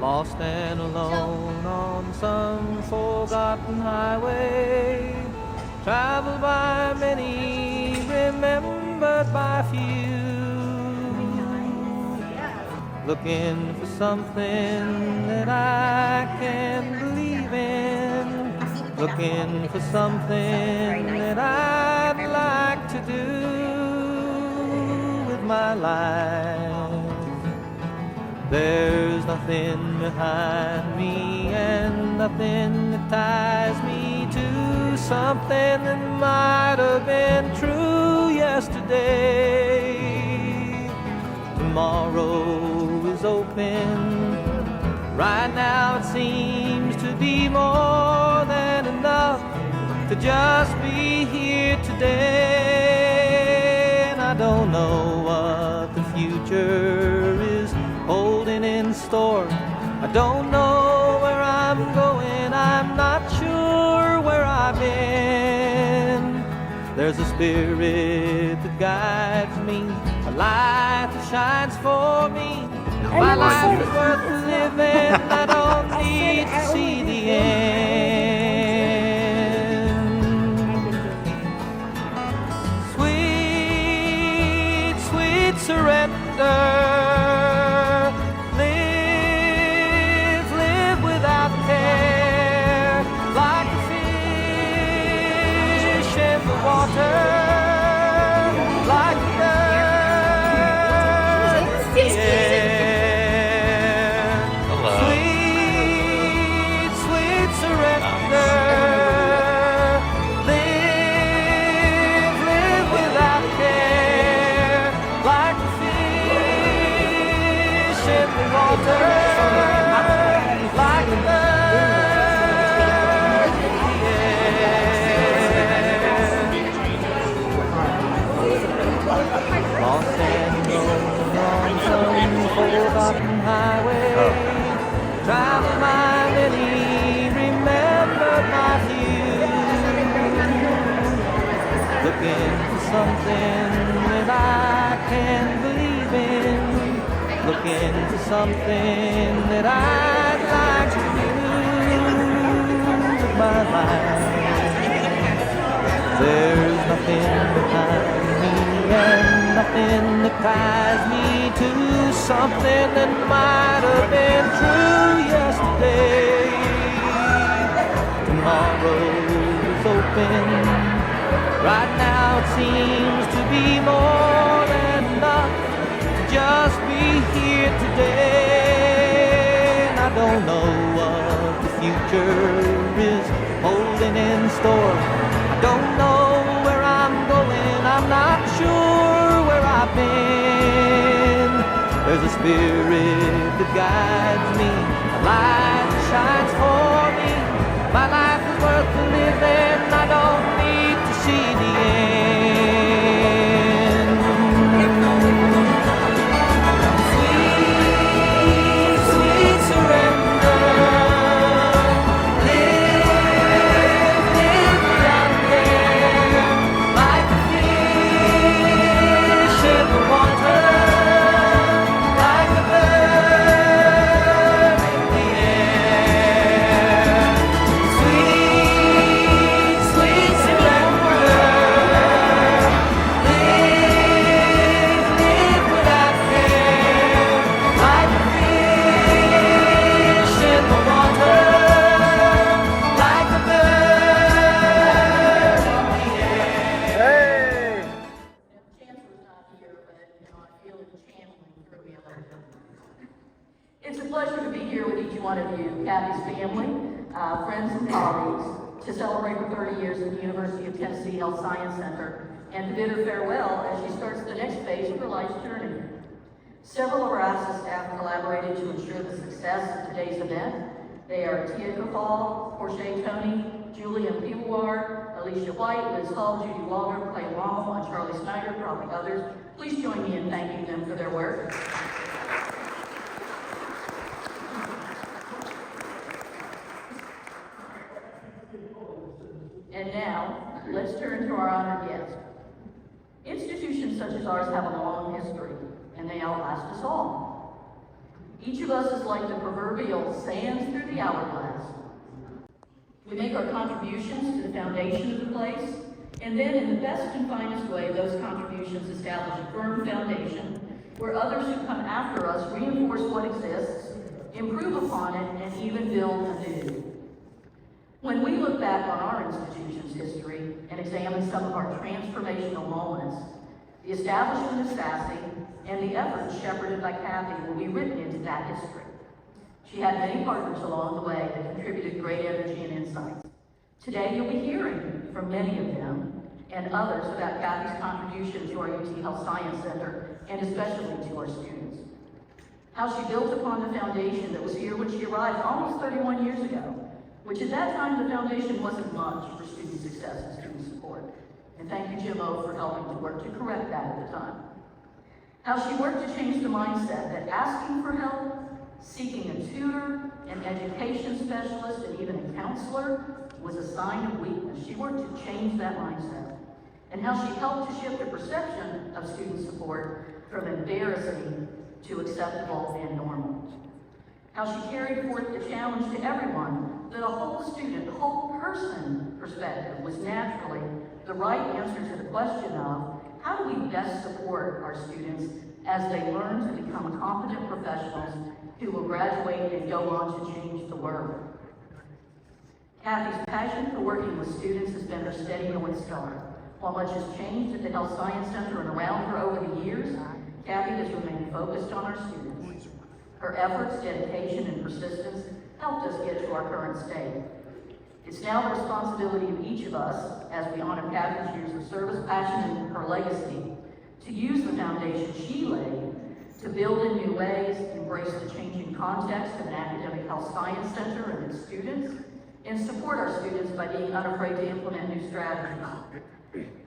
lost and alone on some forgotten highway, traveled by many, remembered by few, looking for something that I can believe in, looking for something that I'd like to do with my life. There's nothing behind me and nothing that ties me to something that might have been true yesterday. Tomorrow is open. Right now it seems to be more than enough to just be here today. And I don't know what the future is holding in store. I don't know where I'm going, I'm not sure where I've been. There's a spirit that guides me, a light that shines for me. My life is worth living, I don't need to see the end. Sweet, sweet surrender. Highway, traveled by many, remembered by few, looking for something that I can believe in, looking for something that I'd like to do with my life. There's nothing behind me and nothing that ties me to something that might have been true yesterday. Tomorrow is open. Right now it seems to be more than enough to just be here today. And I don't know what the future is holding in store. I don't know where I'm going, I'm not sure where I've been. There's a spirit that guides me, a light that shines for me. My life is worth living, I don't need to see the end. Sweet, sweet surrender. Live without care, like a fish in the water. It's a pleasure to be here with each one of you, Kathy's family, friends and colleagues, to celebrate her 30 years at the University of Tennessee Health Science Center and to bid her farewell as she starts the next phase of her life's journey. Several of our ASSA staff collaborated to ensure the success of today's event. They are Tia Gopal, Portia Tony, Julian Piwar, Alicia White, Liz Hall, Judy Walter, Clay Rommel, and Charlie Snyder, probably others. Please join me in thanking them for their work. And now, let's turn to our honored guest. Institutions such as ours have a long history, and they outlast us all. Each of us is like the proverbial sands through the hourglass. We make our contributions to the foundation of the place, and then in the best and finest way, those contributions establish a firm foundation where others who come after us reinforce what exists, improve upon it, and even build anew. When we look back on our institution's history and examine some of our transformational moments, the establishment of SASE and the efforts shepherded by Kathy will be written into that history. She had many partners along the way that contributed great energy and insights. Today you'll be hearing from many of them and others about Kathy's contribution to our UT Health Science Center and especially to our students. How she built upon the foundation that was here when she arrived almost 31 years ago, which at that time the foundation wasn't much for student success and student support. And thank you, Jim O, for helping to work to correct that at the time. How she worked to change the mindset that asking for help, seeking a tutor, an education specialist, and even a counselor was a sign of weakness. She worked to change that mindset. And how she helped to shift the perception of student support from embarrassing to acceptable and normal. How she carried forth the challenge to everyone that a whole student, whole person perspective was naturally the right answer to the question of how do we best support our students as they learn to become competent professionals who will graduate and go on to change the world. Kathy's passion for working with students has been her steady North Star. While much has changed at the Health Science Center and around her over the years, Kathy has remained focused on our students. Her efforts, dedication, and persistence helped us get to our current state. It's now the responsibility of each of us, as we honor Kathy's years of service, passion, and her legacy, to use the foundation she laid to build in new ways, embrace the changing context of an academic health science center and its students, and support our students by being unafraid to implement new strategies.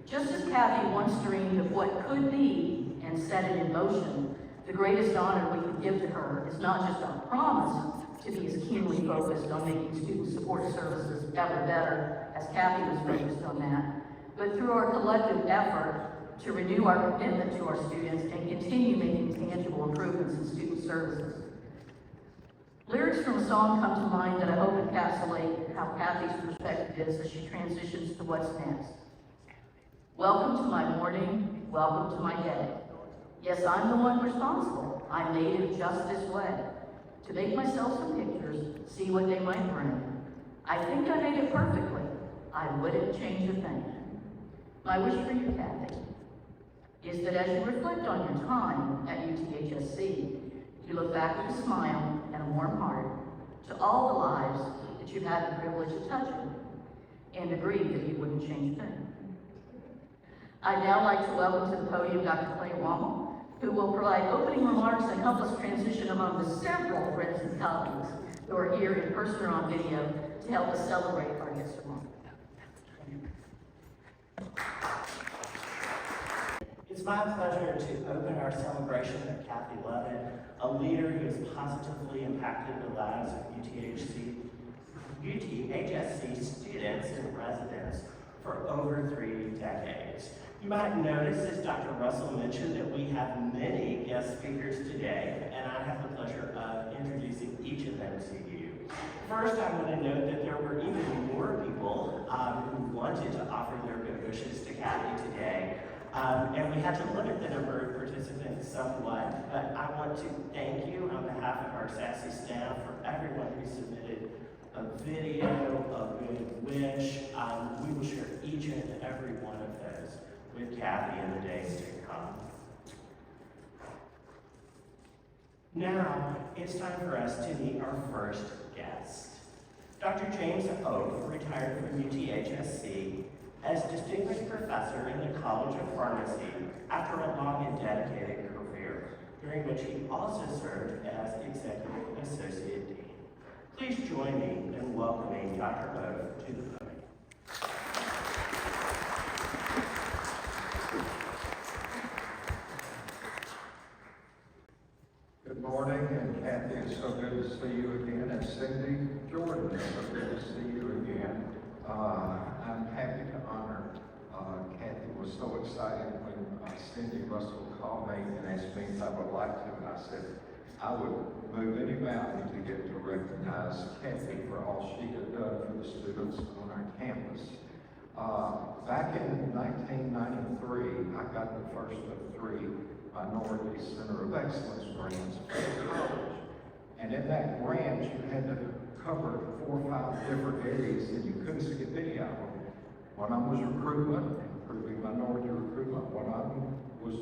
Just as Kathy once dreamed of what could be and set it in motion, the greatest honor we could give to her is not just our promise to be as keenly focused on making student support services ever better, as Kathy was focused on that, but through our collective effort to renew our commitment to our students and continue making tangible improvements in student services. Lyrics from a song come to mind that I hope encapsulate how Kathy's perspective is as she transitions to what's next. Welcome to my morning, welcome to my day. Yes, I'm the one responsible. I made it just this way. To make myself some pictures, see what they might bring. I think I made it perfectly. I wouldn't change a thing. My wish for you, Kathy, is that as you reflect on your time at UTHSC, you look back with a smile and a warm heart to all the lives that you've had the privilege of touching, and agree that you wouldn't change a thing. I'd now like to welcome to the podium Dr. Clay Wammel, who will provide opening remarks and help us transition among the several friends and colleagues who are here in person or on video to help us celebrate our guest of honor. It's my pleasure to open our celebration of Kathy Lovett, a leader who has positively impacted the lives of UTHSC students and residents for over 3 decades. You might notice, as Dr. Russell mentioned, that we have many guest speakers today, and I have the pleasure of introducing each of them to you. First, I want to note that there were even more people who wanted to offer their good wishes to Kathy today. And we had to limit the number of participants somewhat, but I want to thank you on behalf of our SASE staff for everyone who submitted a video, a good wish. We will share each and every one of those with Kathy in the days to come. Now, it's time for us to meet our first guest. Dr. James Oak retired from UTHSC as Distinguished Professor in the College of Pharmacy after a long and dedicated career, during which he also served as Executive Associate Dean. Please join me in welcoming Dr. Oak to the podium. Good morning, and Kathy, it's so good to see you again, and Cindy Jordan, it's so good to see you again. I'm happy to honor Kathy. Was so excited when Cindy Russell called me and asked me if I would like to, and I said, I would move any mountain to get to recognize Kathy for all she had done for the students on our campus. Back in 1993, I got the first of 3 Minority Center of Excellence grants for the college. And in that grant, you had to cover 4 or 5 different areas, and you couldn't skip any of them. One of them was recruitment, improving minority recruitment. One of them was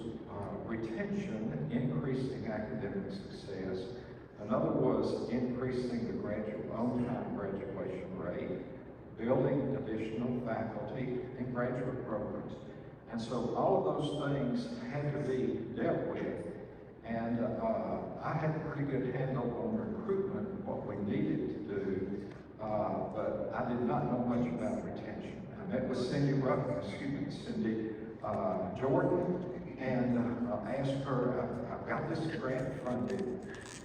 retention, increasing academic success. Another was increasing the on-time graduation rate, building additional faculty and graduate programs. And so all of those things had to be dealt with. And I had a pretty good handle on recruitment and what we needed to do, but I did not know much about retention. I met with Cindy Jordan, and asked her, I've got this grant funded,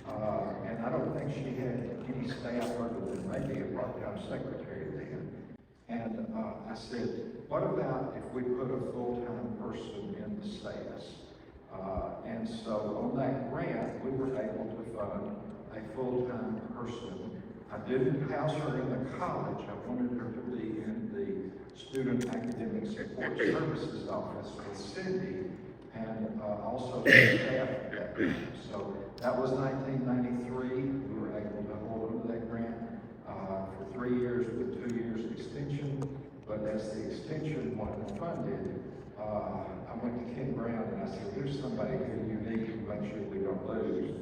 and I don't think she had any staff other than maybe a part-time secretary then. And I said, what about if we put a full-time person in the SAS? And so on that grant, we were able to fund a full-time person. I didn't house her in the college. I wanted her to be in the Student Academic Support Services office with Cindy, and also the staff at that time. So that was 1993. We were able to hold on to that grant for 3 years with 2 years extension. But as the extension wasn't funded, I went to Ken Brown and I said, there's somebody here you need to make sure we don't lose.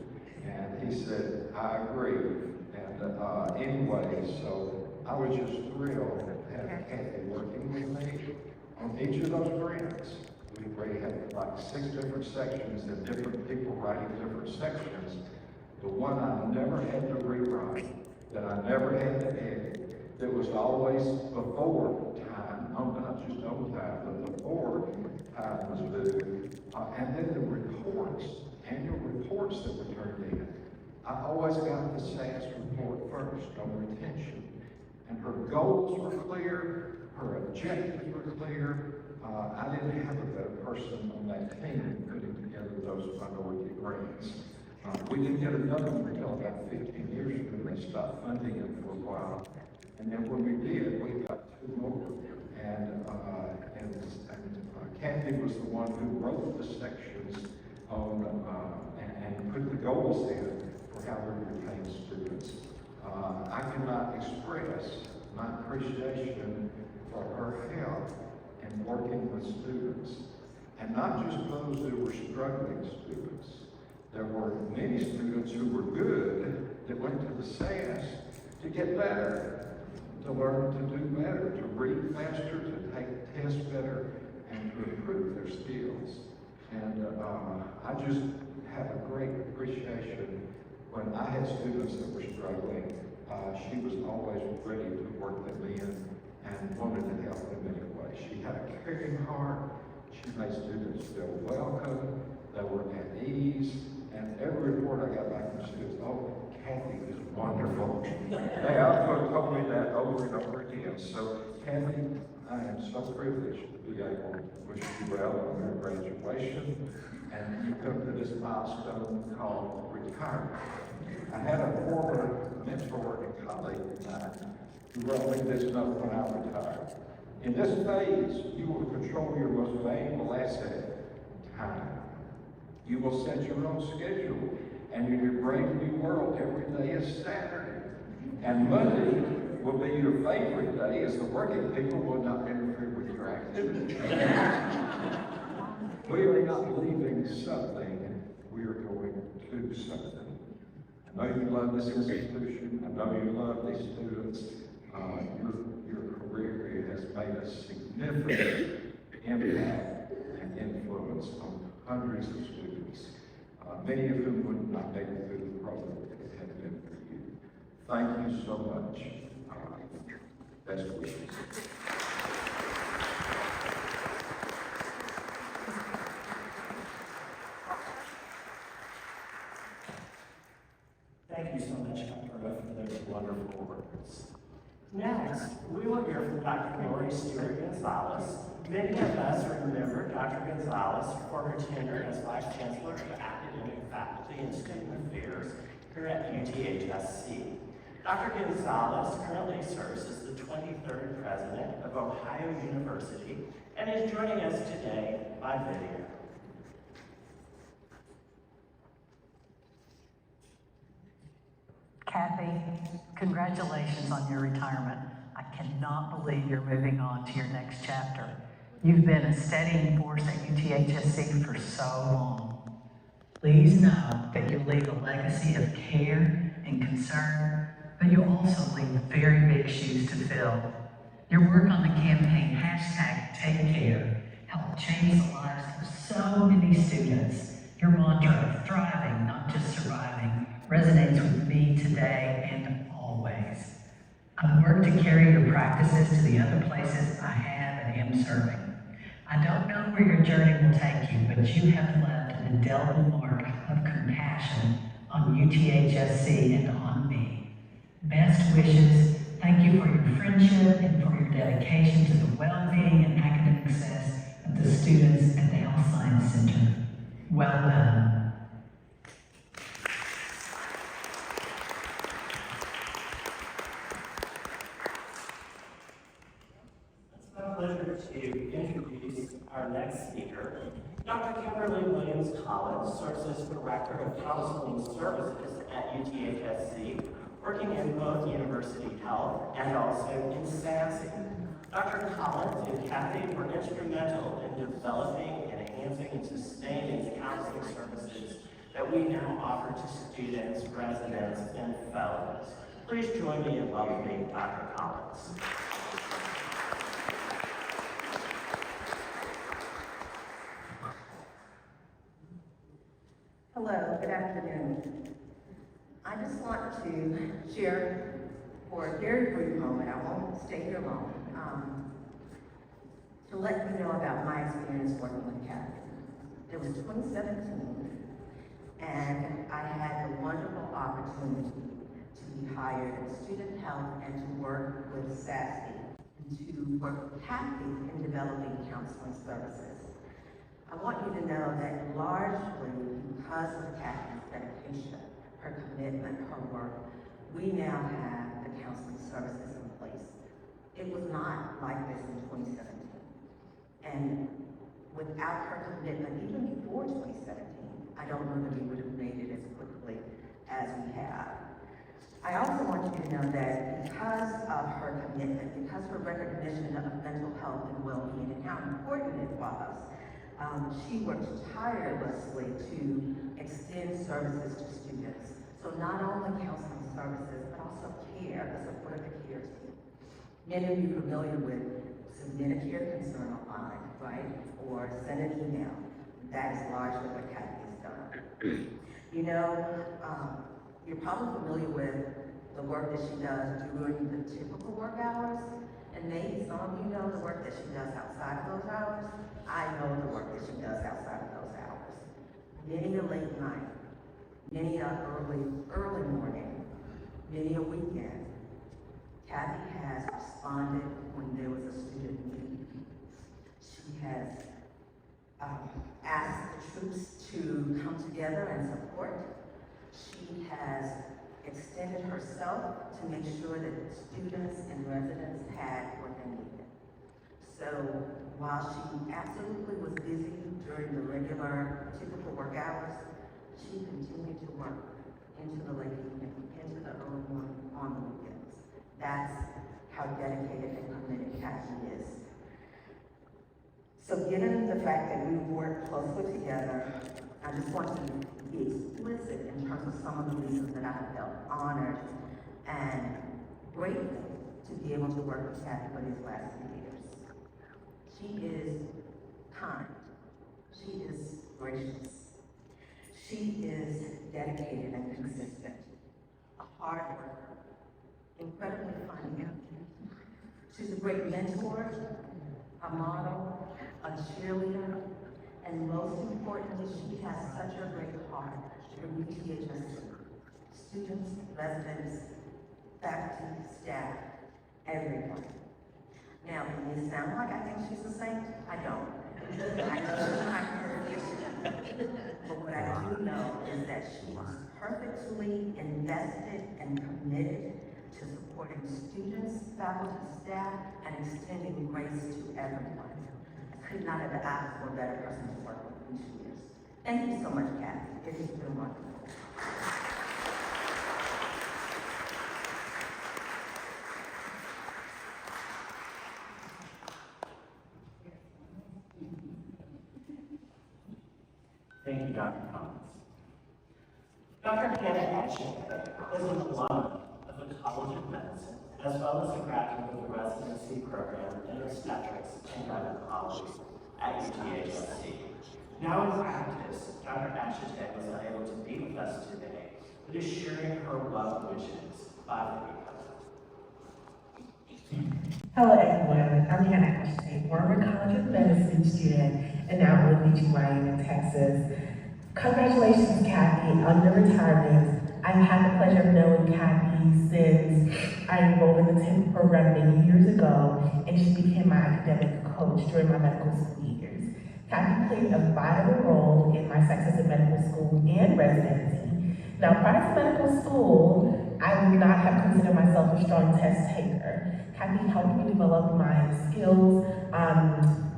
And he said, I agree. And anyway, so I was just thrilled to have Kathy working with me on each of those grants. We had like 6 different sections and different people writing different sections. The one I never had to rewrite, that I never had to edit, that was always before time, not just on time, but before time was due. And then the reports, annual reports that were turned in. I always got the SAS report first on retention. And her goals were clear, her objectives were clear. I didn't have a better person on that team putting together those minority grants. We didn't get another one until about 15 years ago. They stopped funding it for a while. And then when we did, we got 2 more. And Kathy was the one who wrote the sections on and put the goals in for how we retain students. I cannot express my appreciation for her help in working with students, and not just those who were struggling students. There were many students who were good that went to the SAS to get better, to learn to do better, to read faster, to take tests better, and to improve their skills. And I just have a great appreciation when I had students that were struggling. She was always ready to work them in and wanted to help them anyway. She had a caring heart. She made students feel welcome. They were at ease. And every report I got back from students, oh, Kathy is wonderful. They also told me that over and over again. So, Kathy, I am so privileged to be able to wish you well on your graduation. And you come to this milestone called retirement. I had a former mentor and colleague of mine who wrote me this note when I retired. In this phase, you will control your most valuable asset, time. You will set your own schedule, and in your brave new world, every day is Saturday. And Monday will be your favorite day, as the working people will not interfere with your activities. We are not leaving something, we are going to something. I know you love this institution, I know you love these students. Your career has made a significant impact and influence on hundreds of students, many of whom would not make it through the program if it had been for you. Thank you so much. Best wishes. Thank you so much, Dr. Ruff, for those wonderful words. Next, we will hear from Dr. Lori Stewart Gonzalez, Many of us remember Dr. Gonzalez for her tenure as Vice Chancellor of Academic Faculty and Student Affairs here at UTHSC. Dr. Gonzalez currently serves as the 23rd President of Ohio University and is joining us today by video. Kathy, congratulations on your retirement. I cannot believe you're moving on to your next chapter. You've been a steadying force at UTHSC for so long. Please know that you leave a legacy of care and concern, but you also leave very big shoes to fill. Your work on the campaign #TakeCare helped change the lives of so many students. Your mantra of thriving, not just surviving, resonates with me today and always. I've worked to carry your practices to the other places I have and am serving. I don't know where your journey will take you, but you have left an indelible mark of compassion on UTHSC and on me. Best wishes. Thank you for your friendship and for your dedication to the well-being and academic success of the students at the Health Science Center. Well done. It's my pleasure to introduce our next speaker. Dr. Kimberly Williams-Collins serves as Director of Counseling Services at UTHSC, working in both university health and also in SASE. Dr. Collins and Kathy were instrumental in developing, enhancing, and sustaining the counseling services that we now offer to students, residents, and fellows. Please join me in welcoming Dr. Collins. Hello, good afternoon. I just want to share for a very brief moment, I won't stay here long, to let you know about my experience working with Kathy. It was 2017, and I had the wonderful opportunity to be hired in student health and to work with SASE and to work with Kathy in developing counseling services. I want you to know that largely because of Kathy's dedication, her commitment, her work, we now have the counseling services in place. It was not like this in 2017. And without her commitment, even before 2017, I don't know that we would have made it as quickly as we have. I also want you to know that because of her commitment, because of her recognition of mental health and well-being and how important it was, she worked tirelessly to extend services to students. So not only counseling services, but also care, the support of the care team. Many of you are familiar with submit a care concern online, right? Or send an email. That is largely what Kathy has done. You know, you're probably familiar with the work that she does during the typical work hours. And maybe some of you know the work that she does outside of those hours. I know the work that she does outside of those hours. Many a late night, many a early morning, many a weekend, Kathy has responded when there was a student need. She has asked the troops to come together and support. She has extended herself to make sure that students and residents had what they needed. So while she absolutely was busy during the regular, typical work hours, she continued to work into the late evening, into the early morning on the weekends. That's how dedicated and committed Kathy is. So given the fact that we work closely together, I just want to be explicit in terms of some of the reasons that I have felt honored and grateful to be able to work with Kathy for these last few years. She is kind. She is gracious. She is dedicated and consistent. A hard worker. Incredibly funny. She's a great mentor, a model, a cheerleader, and most importantly, she has such a great heart for UTHSC students, residents, faculty, staff, everyone. Now, it may sound like I think she's a saint. I don't. I know she's not perfect. But what I do know is that she is perfectly invested and committed to supporting students, faculty, staff, and extending grace to everyone. I could not have asked for a better person to work with than she is. Thank you so much, Kathy. It has been wonderful. Thank you, Dr. Collins. Dr. Hannah Ashton is an alum of the College of Medicine, as well as a graduate of the residency program in obstetrics and gynecology at UTHSC. Now in practice, Dr. Ashton was unable to be with us today, but is sharing her well wishes by video. Hello everyone, I'm Hannah Ashton, former College of Medicine student and now with BGYN in Texas. Congratulations, Kathy, on your retirement. I've had the pleasure of knowing Kathy since I enrolled in the 10th program many years ago, and she became my academic coach during my medical school years. Kathy played a vital role in my success in medical school and residency. Now, prior to medical school, I would not have considered myself a strong test taker. Kathy helped me develop my skills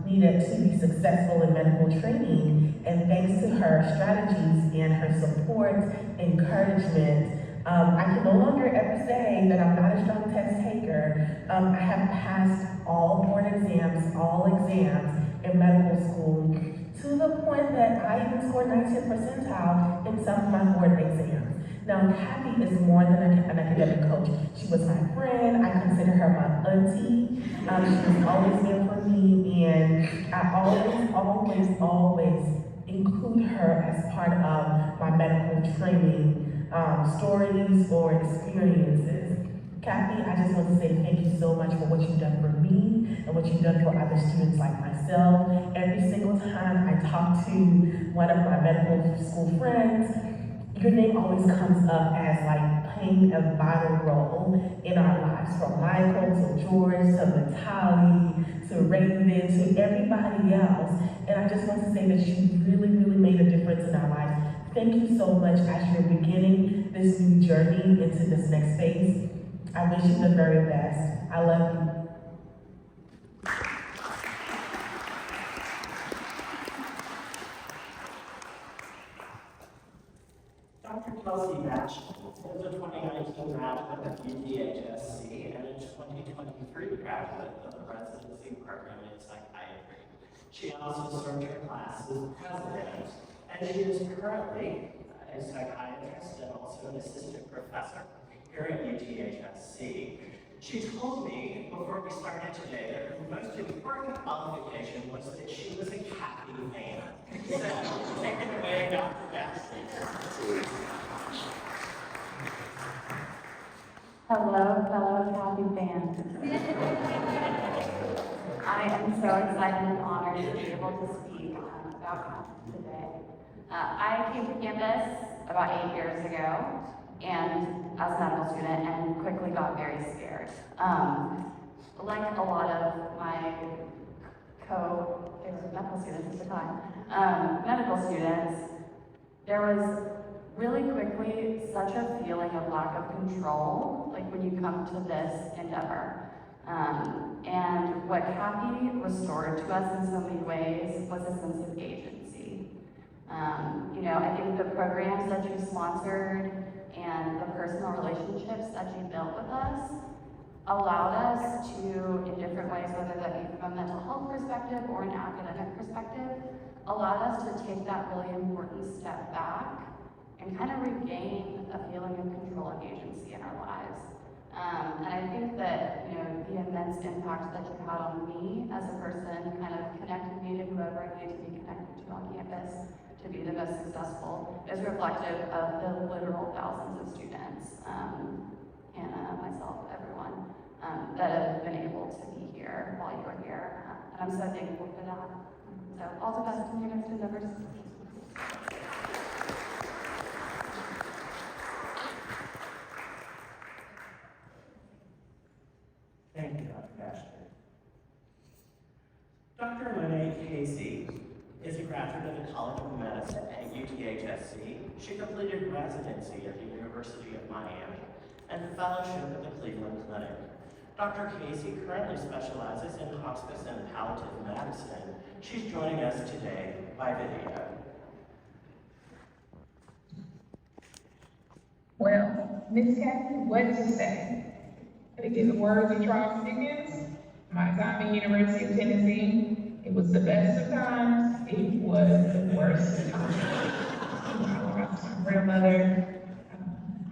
needed to be successful in medical training, and thanks to her strategies and her support, encouragement, I can no longer ever say that I'm not a strong test taker. I have passed all board exams, all exams in medical school, to the point that I even scored 90th percentile in some of my board exams. Now, Kathy is more than an academic coach. She was my friend. I consider her my auntie. She was always there for me, and I always include her as part of my medical training stories or experiences. Kathy, I just want to say thank you so much for what you've done for me and what you've done for other students like myself. Every single time I talk to one of my medical school friends, your name always comes up as like playing a vital role in our lives, from Michael to George to Vitaly to Raven to everybody else. And I just want to say that you really made a difference in our lives. Thank you so much as you're beginning this new journey into this next phase. I wish you the very best. I love you. Dr. Kelsey Batch is a 2019 graduate of UTHSC and a 2023 graduate of the residency program in psychiatry. She also served her class as president, and she is currently a psychiatrist and also an assistant professor here at UTHSC. She told me before we started today that her most important qualification was that she was a Kathy fan. So, take it away, Dr. Batch. Hello, fellow Kathy fans. I am so excited and honored to be able to speak about Kathy today. I came to campus about 8 years ago, and as a medical student, and quickly got very scared. Like a lot of my medical students at the time, medical students, there was really quickly such a feeling of lack of control, like when you come to this endeavor. And what Kathy restored to us in so many ways was a sense of agency. I think the programs that you sponsored and the personal relationships that you built with us allowed us to, in different ways, whether that be from a mental health perspective or an academic perspective, allowed us to take that really important step back and kind of regain a feeling of control and agency in our lives. And I think that, the immense impact that you had on me as a person kind of connected me to whoever I needed to be connected to on campus to be the most successful is reflective of the literal thousands of students, and myself, everyone, that have been able to be here while you were here. And I'm so thankful for that. So all the best in your next endeavors. Thank you, Dr. Ashton. UTHSC, she completed residency at the University of Miami and fellowship at the Cleveland Clinic. Dr. Casey currently specializes in hospice and palliative medicine. She's joining us today by video. Well, Miss Kathy, what to say? In the words of Charles Dickens, my time at University of Tennessee, it was the best of times, it was the worst of times. I lost my grandmother.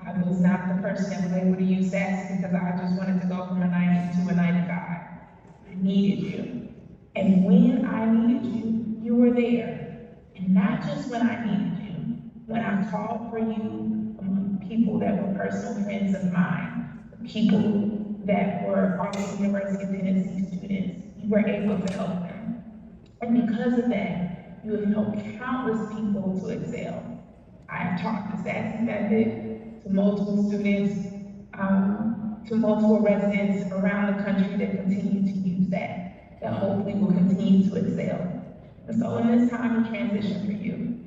I was not the person that was able to use sass because I just wanted to go from a 90 to a 95. I needed you. And when I needed you, you were there. And not just when I needed you, when I called for you among people that were personal friends of mine, the people that were also University of Tennessee students, you were able to help them. And because of that, you have helped countless people to excel. I have taught the SASE method to multiple students, to multiple residents around the country that continue to use that hopefully will continue to excel. And so in this time of transition for you,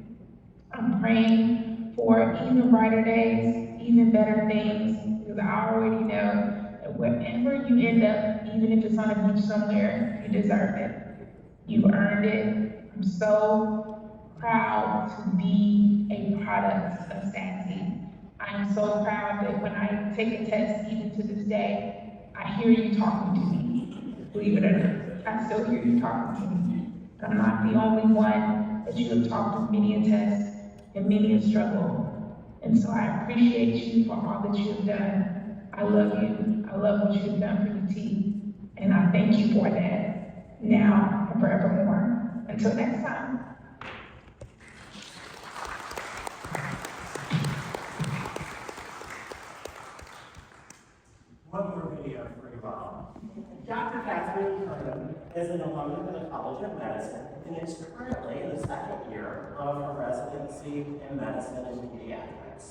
I'm praying for even brighter days, even better things, because I already know that wherever you end up, even if it's on a beach somewhere, you deserve it. You've earned it. I'm so proud to be a product of SASE. I'm so proud that when I take a test, even to this day, I hear you talking to me. Believe it or not, I still hear you talking to me. I'm not the only one that you have talked to many a test and many a struggle. And so I appreciate you for all that you have done. I love you. I love what you have done for UT. And I thank you for that now and forevermore. Until next time. One more video for you all. Dr. Catherine Purdom is an alum of the College of Medicine and is currently in the second year of her residency in medicine and pediatrics.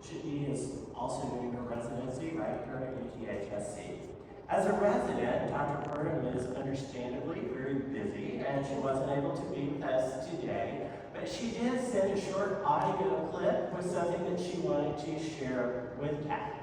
She is also doing her residency right here at UTHSC. As a resident, Dr. Purdom is understandably very busy and she wasn't able to be with us today, but she did send a short audio clip with something that she wanted to share with Kathy.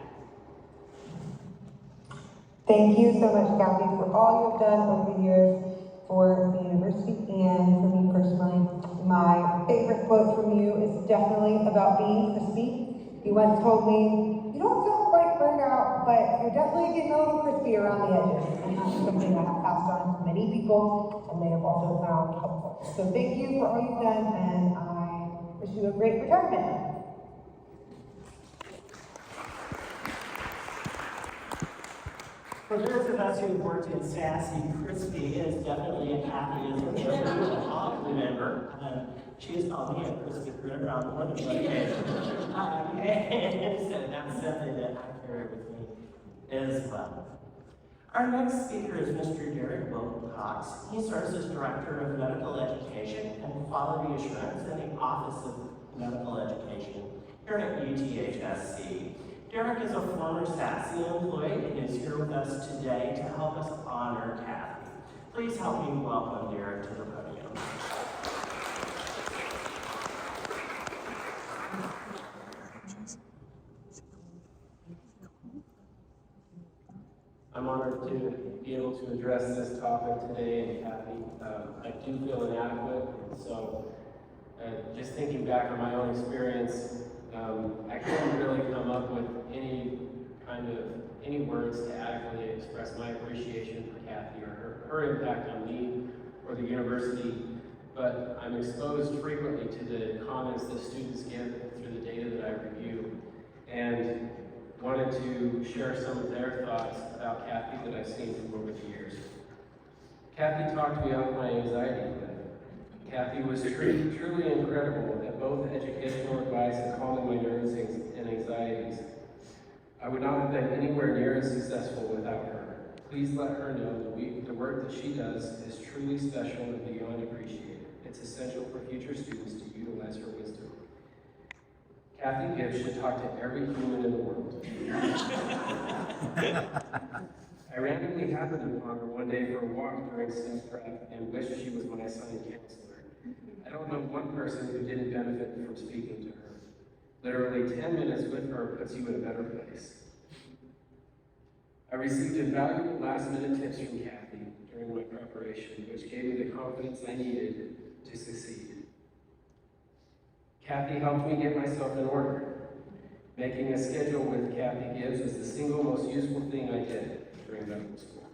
Thank you so much, Kathy, for all you've done over the years for the university and for me personally. My favorite quote from you is definitely about being crispy. You once told me, you don't sound quite burned out, but you're definitely getting a little crispy around the edges. And that's something I have passed on to many people, and they have also found helpful. So thank you for all you've done, and I wish you a great retirement. For those of us who've worked in Sassy, crispy is definitely a Kathyism that we will all remember. She has called me a crispy critter on more than one occasion. And so that's something that I carry with me as well. Our next speaker is Mr. Derek Wilcox. He serves as Director of Medical Education and Quality Assurance in the Office of Medical Education here at UTHSC. Derek is a former SASE employee and is here with us today to help us honor Kathy. Please help me welcome Derek to the podium. I'm honored to be able to address this topic today, and Kathy, I do feel inadequate, and so just thinking back on my own experience, I couldn't really come up with any words to adequately express my appreciation for Kathy or her impact on me or the university, but I'm exposed frequently to the comments that students give through the data that I review, and wanted to share some of their thoughts about Kathy that I've seen from over the years. Kathy talked me off my anxiety cliff. Kathy was truly incredible at both educational advice and calming my nerves and anxieties. I would not have been anywhere near as successful without her. Please let her know the work that she does is truly special and beyond appreciated. It's essential for future students to utilize her wisdom. Kathy Gibbs should talk to every human in the world. I randomly happened upon her one day for a walk during SIMS prep and wished she was my assigned counselor. I don't know one person who didn't benefit from from speaking to her. Literally 10 minutes with her puts you in a better place. I received invaluable last-minute tips from Kathy during my preparation, which gave me the confidence I needed to succeed. Kathy helped me get myself in order. Making a schedule with Kathy Gibbs was the single most useful thing I did during medical school.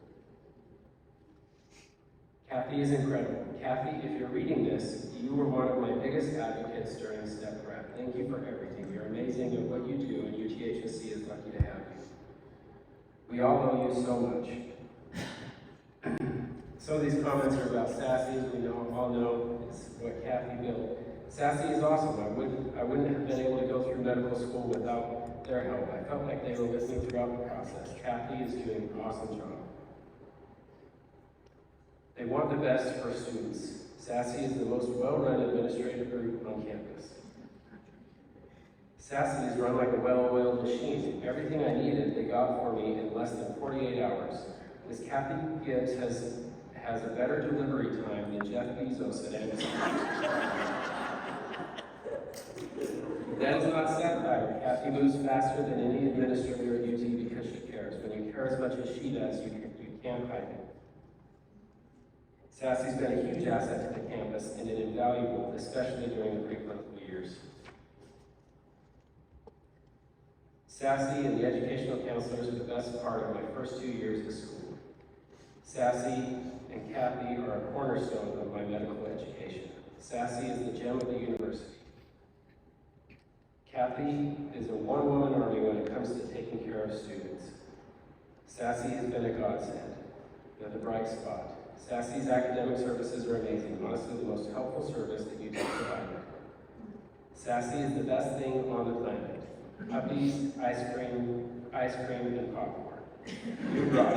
Kathy is incredible. Kathy, if you're reading this, you were one of my biggest advocates during step prep. Thank you for everything. You're amazing at what you do, and UTHSC is lucky to have you. We all owe you so much. Some of these comments are about Sassy, as we all know is what Kathy built. Sassy is awesome. I wouldn't have been able to go through medical school without their help. I felt like they were listening throughout the process. Kathy is doing an awesome job. They want the best for students. Sassy is the most well-run administrative group on campus. Sassy is run like a well-oiled machine. Everything I needed, they got for me in less than 48 hours. Ms. Kathy Gibbs has a better delivery time than Jeff Bezos at Amazon. That is not satire. Kathy moves faster than any administrator at UT because she cares. When you care as much as she does, you can't hide it. Sassy's been a huge asset to the campus and is invaluable, especially during the preclinical years. Sassy and the educational counselors are the best part of my first 2 years of school. Sassy and Kathy are a cornerstone of my medical education. Sassy is the gem of the university. Kathy is a one-woman army when it comes to taking care of students. Sassy has been a godsend. They're the bright spot. Sassy's academic services are amazing, honestly the most helpful service that you can provide. Sassy is the best thing on the planet. Puppies, ice cream, and popcorn. You rock.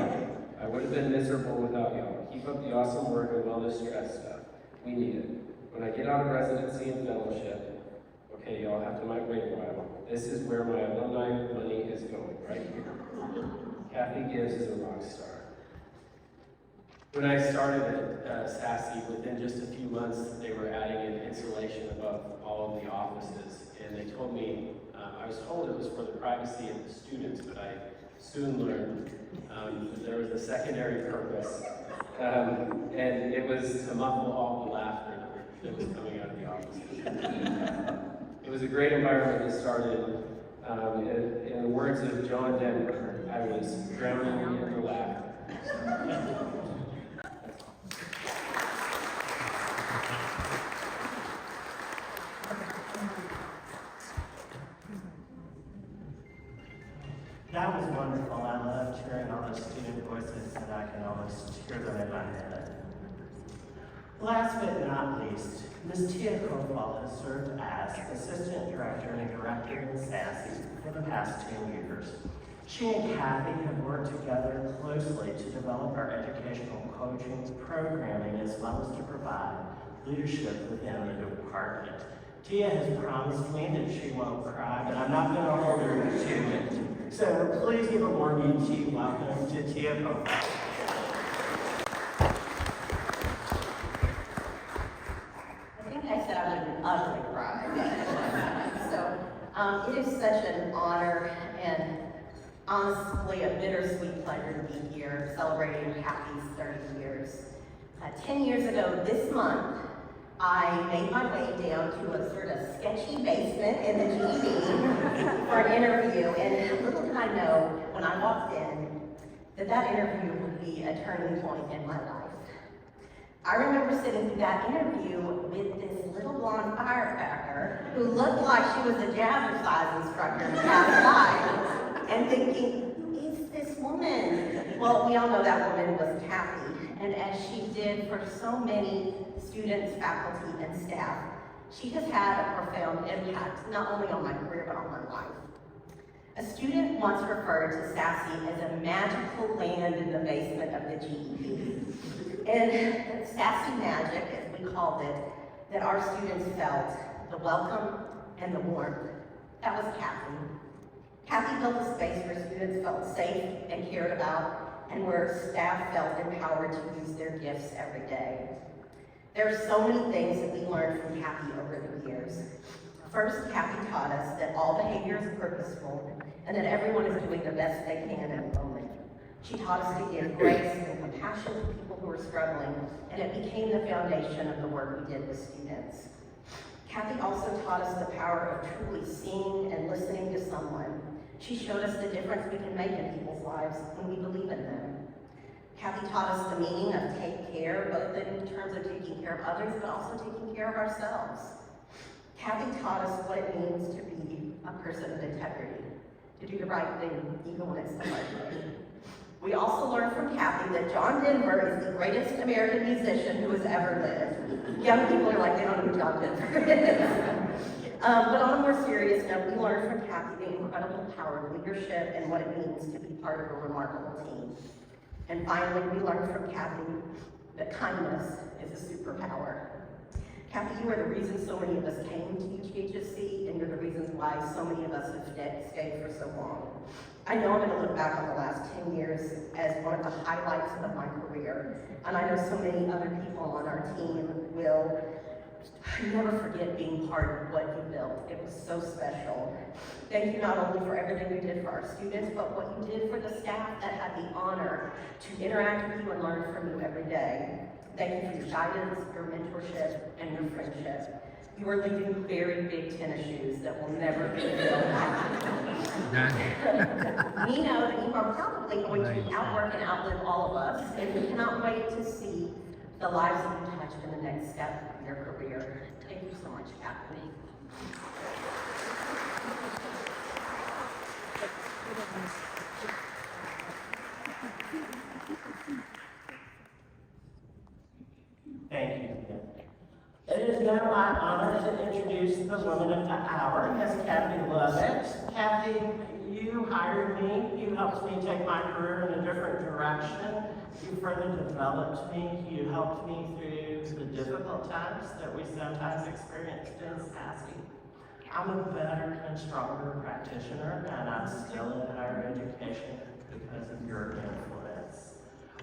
I would have been miserable without y'all. Keep up the awesome work and wellness stress stuff. We need it. When I get out of residency and fellowship, okay, y'all have to wait a while. This is where my alumni money is going, right here. Kathy Gibbs is a rock star. When I started at Sassy, within just a few months, they were adding in insulation above all of the offices. And they told me, I was told it was for the privacy of the students, but I soon learned that there was a secondary purpose. And it was to muffle all the laughter that was coming out of the offices. It was a great environment that started. In the words of John Denver, I was drowning in the laughter. That was wonderful. I loved hearing all the student voices, and I can almost hear them in my head. Last but not least, Ms. Tia Kofal has served as Assistant Director and Director in Sassy for the past 10 years. She and Kathy have worked together closely to develop our educational coaching programming as well as to provide leadership within the department. Tia has promised me that she won't cry, but I'm not going to hold her to it. So please give a warm UT welcome to Tia Kofal. I think I said I wouldn't ugly cry. So it is such an honor and honestly a bittersweet pleasure to be here celebrating Kathy's 30 years. 10 years ago this month, I made my way down to a sort of sketchy basement in the GED for an interview, and little did I know when I walked in that interview would be a turning point in my life. I remember sitting through that interview with this little blonde firecracker who looked like she was a jazzercise instructor in past life, and thinking, who is this woman? Well, we all know that woman was Kathy. And as she did for so many students, faculty, and staff, she has had a profound impact, not only on my career, but on my life. A student once referred to Sassy as a magical land in the basement of the GED. And Sassy magic, as we called it, that our students felt, the welcome and the warmth, that was Kathy. Kathy built a space where students felt safe and cared about, and where staff felt empowered to use their gifts every day. There are so many things that we learned from Kathy over the years. First, Kathy taught us that all behavior is purposeful and that everyone is doing the best they can in the moment. She taught us to give grace and compassion to people who are struggling, and it became the foundation of the work we did with students. Kathy also taught us the power of truly seeing and listening to someone. She showed us the difference we can make in people's lives when we believe in them. Kathy taught us the meaning of take care, both in terms of taking care of others, but also taking care of ourselves. Kathy taught us what it means to be a person of integrity, to do the right thing even when it's the hard way. We also learned from Kathy that John Denver is the greatest American musician who has ever lived. Young people are like, they don't know who John Denver is. But on a more serious note, we learned from Kathy the incredible power of leadership and what it means to be part of a remarkable team. And finally, we learned from Kathy that kindness is a superpower. Kathy, you are the reason so many of us came to UTHSC, and you're the reasons why so many of us have stayed for so long. I know I'm going to look back on the last 10 years as one of the highlights of my career, and I know so many other people on our team will never forget being part of what you built. It was so special. Thank you not only for everything you did for our students, but what you did for the staff that had the honor to interact with you and learn from you every day. Thank you for your guidance, your mentorship, and your friendship. You are leaving very big tennis shoes that will never be filled. We know that you are probably going to outwork and outlive all of us, and we cannot wait to see the lives that you touch in the next step of your career. Thank you so much, Kathy. Thank you. It is now my honor to introduce the woman of the hour, Ms. Kathy Lovett. Kathy, you hired me. You helped me take my career in a different direction. You further developed me. You helped me through the difficult times that we sometimes experienced in Sassy. I'm a better and stronger practitioner, and I'm still in higher education because of your influence.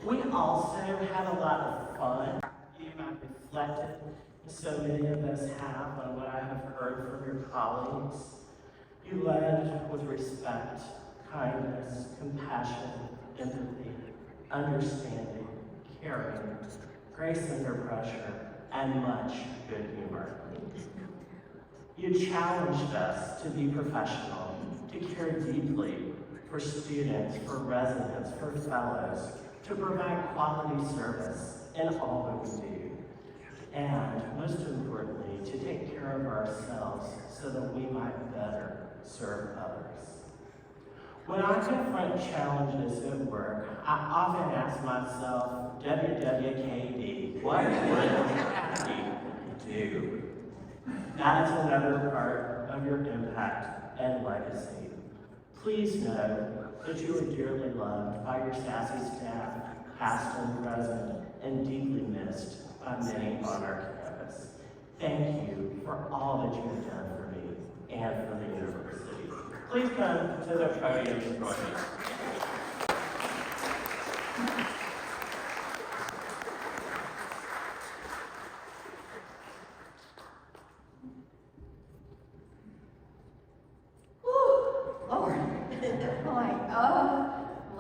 We also had a lot of fun. You have reflected, so many of us have, on what I have heard from your colleagues. You led with respect, kindness, compassion, empathy, understanding, caring, grace under pressure, and much good humor. You challenged us to be professional, to care deeply for students, for residents, for fellows, to provide quality service in all that we do. And most importantly, to take care of ourselves so that we might better serve others. When I confront challenges at work, I often ask myself, WWKD, what would Kathy do? That is another part of your impact and legacy. Please know that you are dearly loved by your Sassy staff, past and present, and deeply missed by many on our campus. Thank you for all that you have done for me and for the university. Please come to the podium and join me.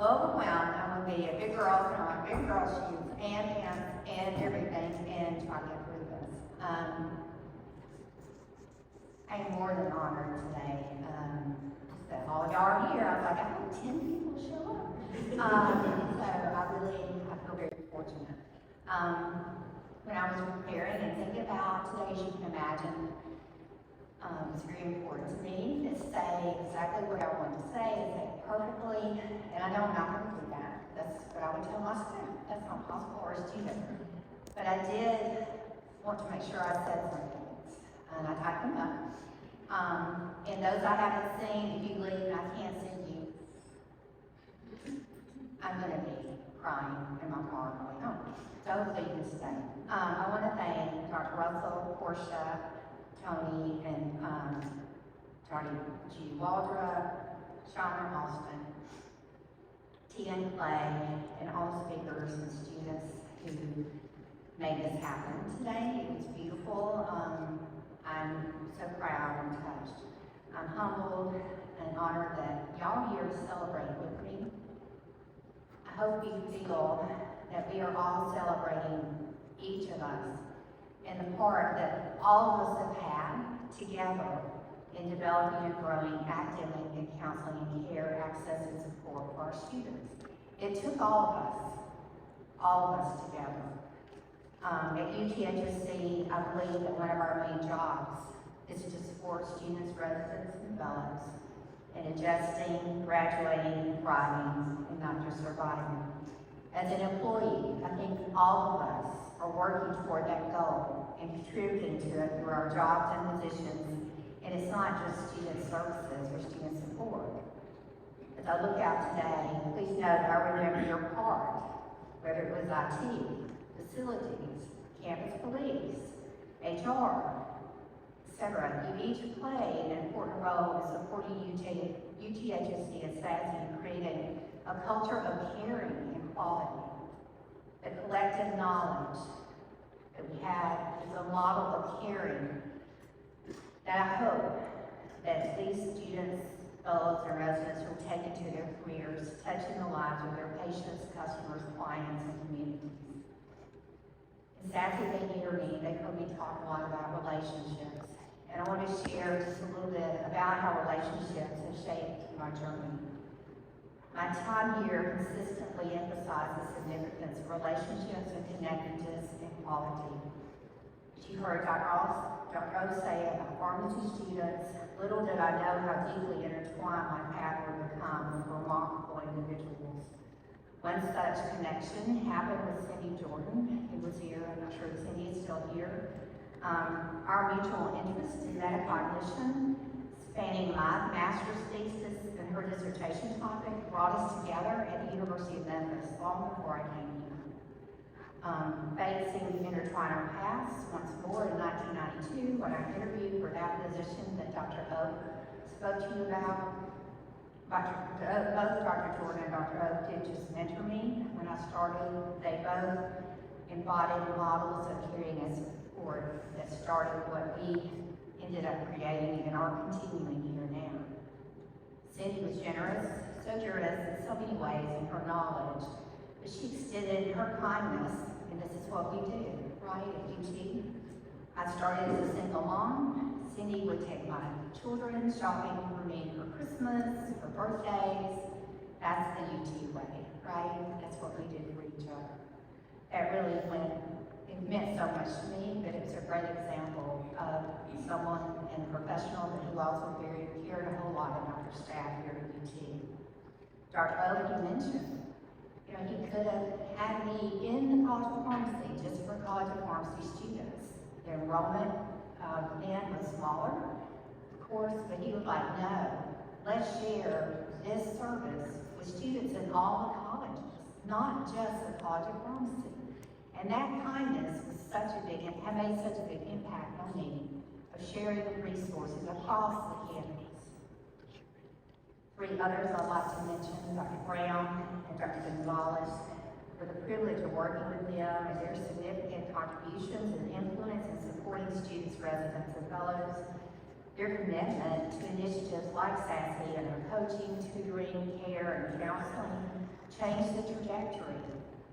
Overwhelmed. I'm going to be a big girl, put on big girl shoes and pants and everything and try to get through this. I'm more than honored today that all of y'all are here. I was like, I hope 10 people show up. So I feel very fortunate. When I was preparing and thinking about today, as you can imagine, it's very important to me to say exactly what I want to say and say it perfectly, and I know I'm not going to do that. That's what I would tell my staff. That's not possible, or a student. But I did want to make sure I said some things, and I typed them up. And those I haven't seen, if you leave and I can't send you, I'm going to be crying in my car going home. So hopefully you can stay. I want to thank Dr. Russell, Portia, Tony, and Charlie G. Waldrop, Shauna Austin, Tia and Clay, and all speakers and students who made this happen today. It was beautiful. I'm so proud and humbled and honored that y'all are here to celebrate with me. I hope you feel that we are all celebrating each of us and the part that all of us have had together in developing and growing academic and counseling and care access and support for our students. It took all of us together. At UTHSC, I believe that one of our main jobs is to support students, residents, and fellows in adjusting, graduating, thriving, and not just surviving. As an employee, I think all of us are working toward that goal and contributing to it through our jobs and positions. And it's not just student services or student support. As I look out today, please note I remember your part, whether it was IT, facilities, campus police, HR, etc. You each played an important role in supporting UTHSC and SASE in creating a culture of caring and quality. The collective knowledge that we have is a model of caring that I hope that these students, fellows, and residents will take into their careers, touching the lives of their patients, customers, clients, and communities. And sadly, they hear me, they heard me talk a lot about relationships. And I want to share just a little bit about how relationships have shaped my journey. My time here consistently emphasizes the significance of relationships and connectedness and quality. As you heard Dr. O say about pharmacy students, little did I know how deeply intertwined my path would become with remarkable individuals. One such connection happened with Cindy Jordan, who was here. I'm not sure if Cindy is still here. Our mutual interest in data cognition, spanning my master's thesis and her dissertation topic, brought us together at the University of Memphis long before I came here. Fate seemed to intertwine our paths once more in 1992 when I interviewed for that position that Dr. Oak spoke to you about. Both Dr. Jordan and Dr. Oak did just mentor me when I started. They both embodied models of caring and support that started what we ended up creating and are continuing here now. Cindy was generous in so many ways in her knowledge, but she extended her kindness, and this is what we do, right, at UT. I started as a single mom. Cindy would take my children shopping for me for Christmas, for birthdays. That's the UT way, right? That's what we did for each other. That really it meant so much to me, but it was a great example of someone and a professional, but who also cared a whole lot about her staff here at UT. Dr. Oak, you mentioned, he could have had me in the College of Pharmacy just for College of Pharmacy students. The enrollment then was smaller, of course, but he was like, no, let's share this service with students in all the colleges, not just the College of Pharmacy. And that kindness was had made such a big impact on me of sharing the resources across the campus. Three others I'd like to mention, Dr. Brown and Dr. Gonzalez, for the privilege of working with them and their significant contributions and influence in supporting students, residents, and fellows. Their commitment to initiatives like SASE and their coaching, tutoring, care, and counseling changed the trajectory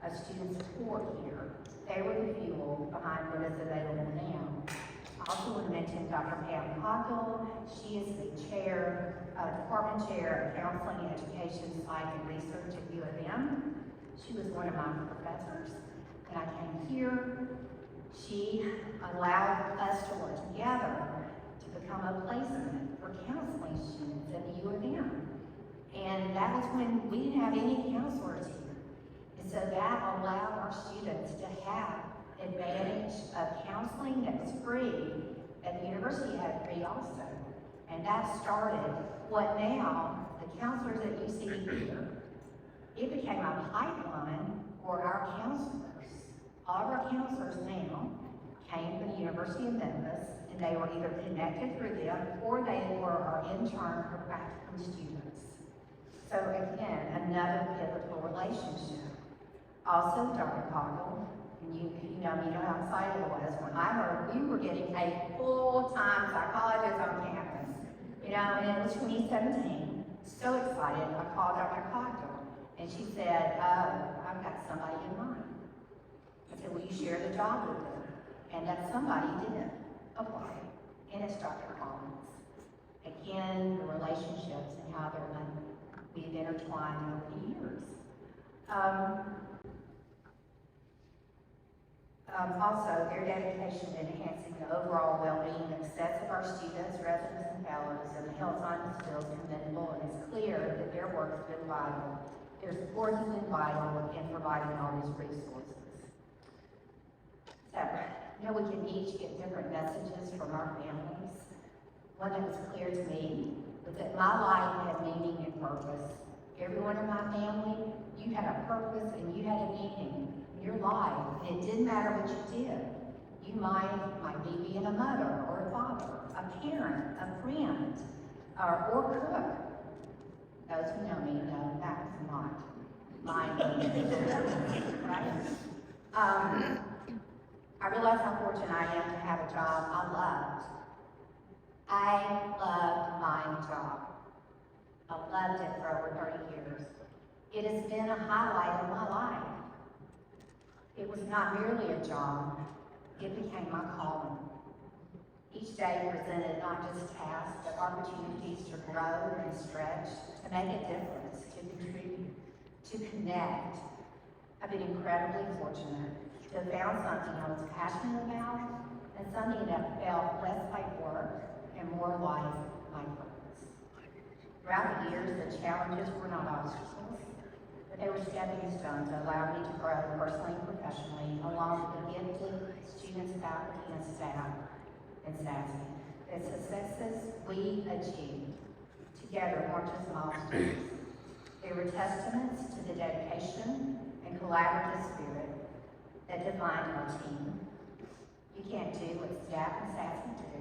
of student support here. They were the fuel behind what is available now. I also want to mention Dr. Pam Hockel. She is the department chair of counseling, education, psych, and research at U of M. She was one of my professors, and I came here. She allowed us to work together to become a placement for counseling students at the U of M. And that was when we didn't have any counselors here. And so that allowed our students to have advantage of counseling that was free, and the university had free also. And that started what now, the counselors that you see here, it became a pipeline for our counselors. All of our counselors now came from the University of Memphis, and they were either connected through them or they were our intern or practicum students. So again, another pivotal relationship. Also, Dr. Coggle, and you know how excited I was when I heard we were getting a full-time psychologist on campus. And it was in 2017, so excited, I called Dr. Cogdell, and she said, I've got somebody in mind. I said, will you share the job with them? And that somebody did apply, and it's Dr. Collins. Again, the relationships and how we've intertwined over the years. Also, their dedication to enhancing the overall well-being and success of our students, residents, and fellows, and the health science skills commendable, and it's clear that their work has been vital. Their support has been vital in providing all these resources. So, we can each get different messages from our families. One that was clear to me was that my life had meaning and purpose. Every one of my family, you had a purpose and you had a meaning in your life. And it didn't matter what you did. You might be being a mother or a father, a parent, a friend, or cook. Those who know me know that was not my right? I realize how fortunate I am to have a job I loved. I loved my job. I loved it for over 30 years. It has been a highlight of my life. It was not merely a job, it became my calling. Each day presented not just tasks, but opportunities to grow and stretch, to make a difference, to contribute, to connect. I've been incredibly fortunate to have found something I was passionate about and something that felt less like work and more like my purpose. Throughout the years, the challenges were not obstacles, but they were stepping stones that allowed me to grow personally and professionally, along with the gifted students, faculty, and staff in SASE. The successes we achieved together weren't just milestones. They were testaments to the dedication and collaborative spirit that defined our team. You can't do what staff and SASE do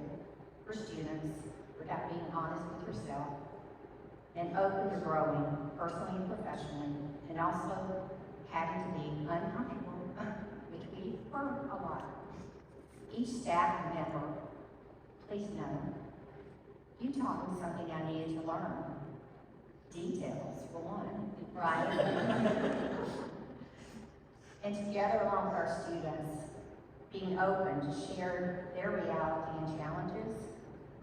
for students without being honest with yourself and open to growing personally and professionally, and also having to be uncomfortable, which we were a lot. Each staff member, please know, you taught me something I needed to learn. Details, for one, right? And together along with our students, being open to share their reality and challenges,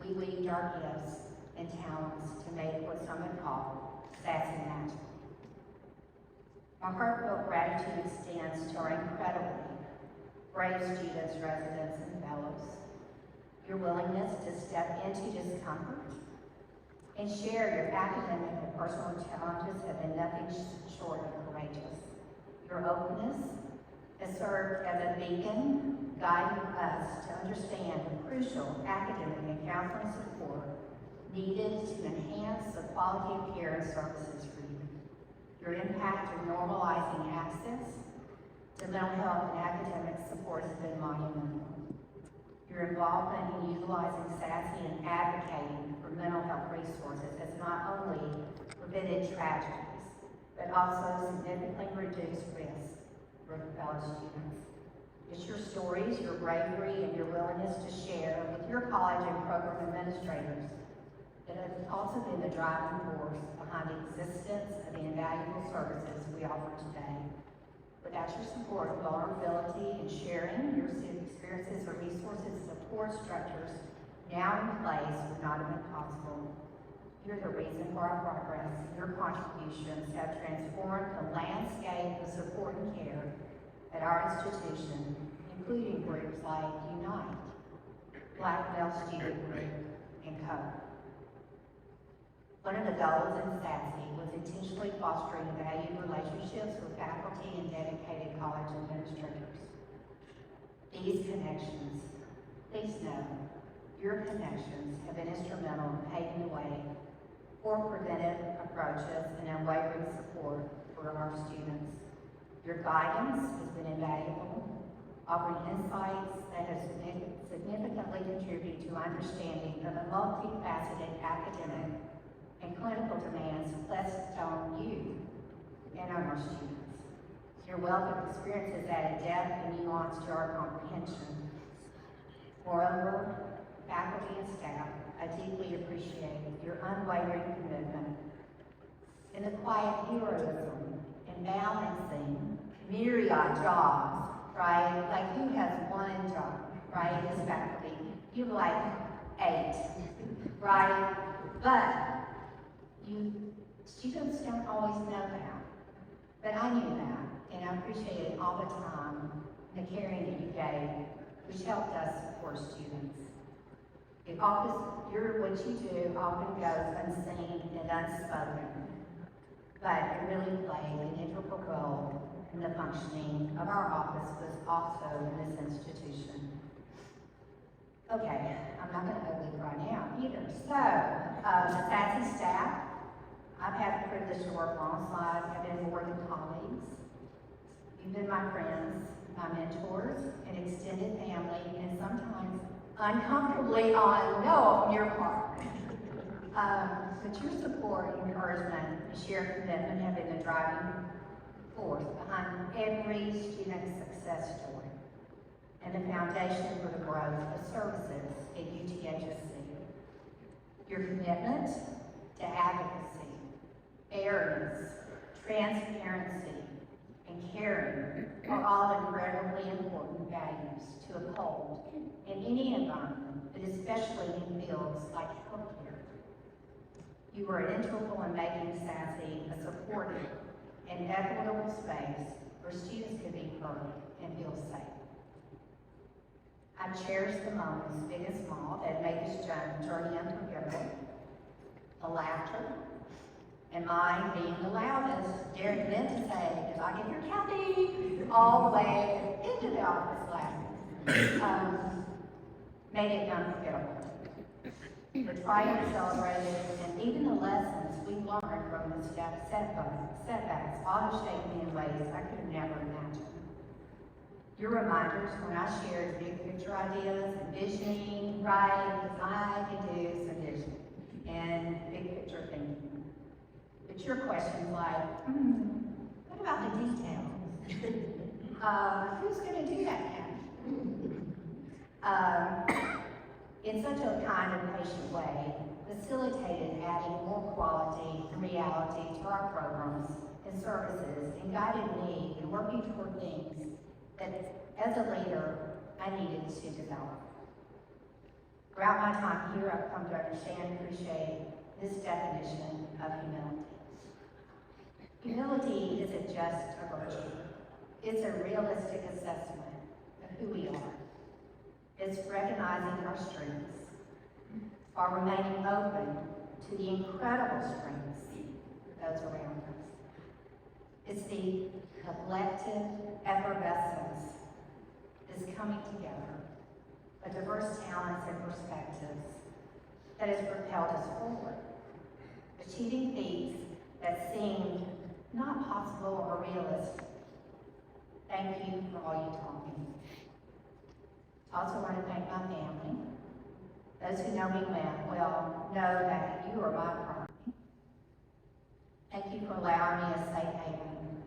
we weaved our gifts and talents to make what some would call SASE magic. My heartfelt gratitude extends to our incredibly brave students, residents, and fellows. Your willingness to step into discomfort and share your academic and personal challenges have been nothing short of courageous. Your openness has served as a beacon, guiding us to understand the crucial academic and counseling support needed to enhance the quality of care and services for you. Your impact in normalizing access to mental health and academic support has been monumental. Your involvement in utilizing SASE and advocating for mental health resources has not only prevented tragedies, but also significantly reduced risk for fellow students. It's your stories, your bravery, and your willingness to share with your college and program administrators that have also been the driving force behind the existence of the invaluable services we offer today. Without your support, vulnerability, and sharing your student experiences or resources support structures now in place would not have been possible. You're the reason for our progress. Your contributions have transformed the landscape of support and care at our institution, including groups like Unite, Black Belt Student Group, and COPE. One of the goals in SASE was intentionally fostering valued relationships with faculty and dedicated college administrators. These connections, please know, your connections have been instrumental in paving the way for preventive approaches and unwavering support for our students. Your guidance has been invaluable, offering insights that have significantly contributed to understanding of the multifaceted academic and clinical demands placed on you and on our students. Your wealth of experiences added depth and nuance to our comprehension. Moreover, faculty and staff, I deeply appreciate your unwavering commitment, and the quiet heroism in balancing myriad jobs, right? Like who has one job, right, as faculty? You have like 8, right? But students don't always know that. But I knew that, and I appreciated all the time the caring that you gave, which helped us support students. What you do often goes unseen and unspoken, but it really played an integral role in the functioning of our office, was also in this institution. Okay, I'm not going to overly cry now either. So, the SATSI staff, I've had the privilege to work alongside, have been more than colleagues. You've been my friends, my mentors, and extended family, and sometimes uncomfortably on your part. But your support, encouragement, and shared commitment have been the driving force behind every student's success story and the foundation for the growth of services at UTHSC. Your commitment to advocacy, fairness, transparency, and caring are all incredibly important values to uphold in any environment, but especially in fields like healthcare. You were integral in making SASE a supportive and equitable space where students could be heard and feel safe. I cherish the moments, big and small, that made this journey unforgettable. The laughter, and mine being the loudest, daring them to say, "If I get your Kathy," all the way into the office laughing, made it unforgettable. The triumph celebrated, and even the lessons we learned from the setbacks ought to shape me in ways I could have never imagined. Your reminders when I shared big picture ideas and visioning, right, because I can do some vision and big picture thinking. But your questions like, what about the details? Who's going to do that now? In such a kind and patient way, facilitated adding more quality and reality to our programs and services, and guided me in working toward things that, as a leader, I needed to develop. Throughout my time here, I've come to understand and appreciate this definition of humility. Humility isn't just a virtue. It's a realistic assessment of who we are. It's recognizing our strengths while remaining open to the incredible strengths of those around us. It's the collective effervescence that's coming together of diverse talents and perspectives that has propelled us forward, achieving feats that seemed not possible or realistic. Thank you for all you taught me. I also want to thank my family. Those who know me well know that you are my priority. Thank you for allowing me a safe haven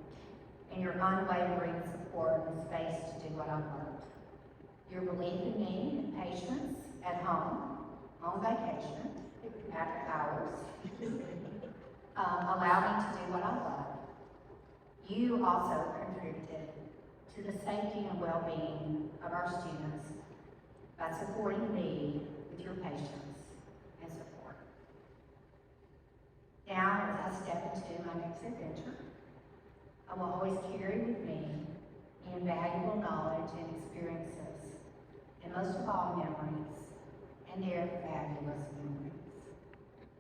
and your unwavering support and space to do what I love. Your belief in me and patience at home, on vacation, after hours, allow me to do what I love. You also contributed to the safety and well-being of our students by supporting me with your patience and support. Now, as I step into my next adventure, I will always carry with me the invaluable knowledge and experiences, and most of all, memories, and their fabulous memories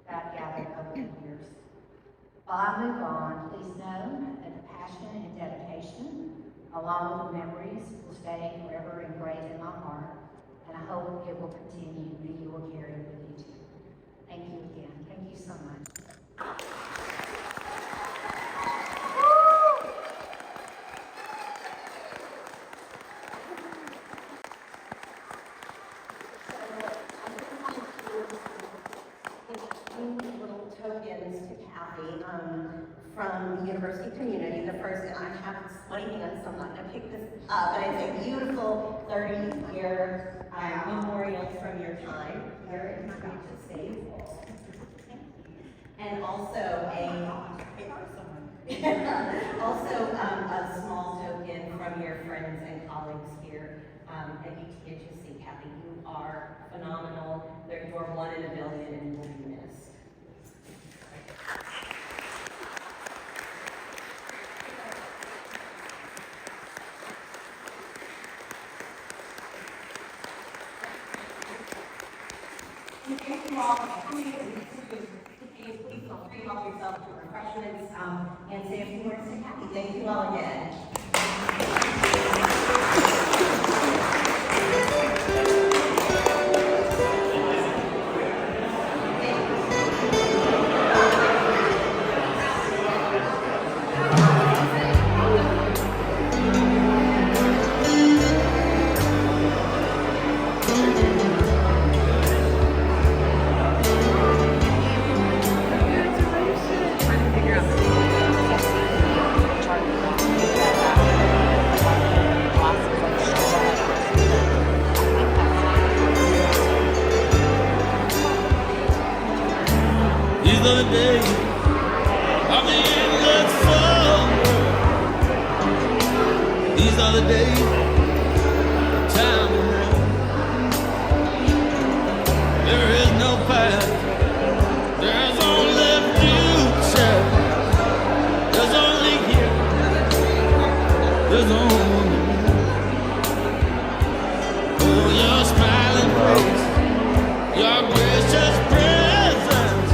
that I've gathered over the years. While I move on, please know that the passion and dedication, along with the memories, will stay forever engraved in my heart, and I hope it will continue and you will carry it with you too. Thank you again. Thank you so much. Little tokens to Kathy from the university community. The first, and I have sweaty hands, so I'm not going to pick this up, but it's a beautiful 30-year memorial from your time here in UTHSC. And also a small token from your friends and colleagues here at UTHSC. Kathy, you are phenomenal. You are one in a billion and you will be missed. Thank you all. Please feel free to help yourself to refreshments and say a few words to Kathy. Thank you all again. These are the days of the endless summer. These are the days of time around. There is no past, there's only future. There's only here, there's only oh, your smiling face, your gracious presence.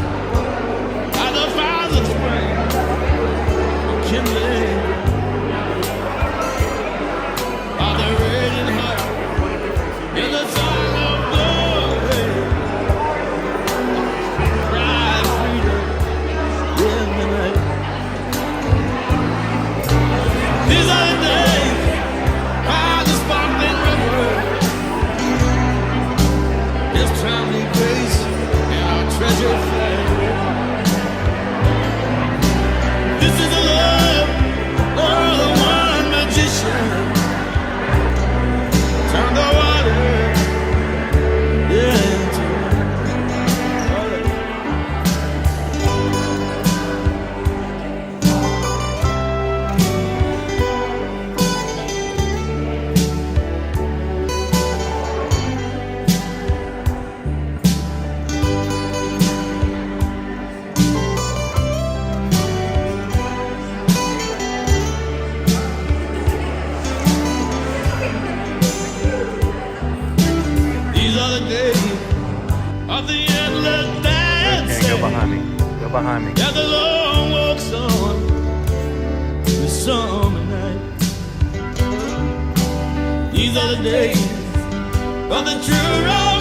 Behind me. Yeah, the long walks on the summer night. These are the days of the true romance.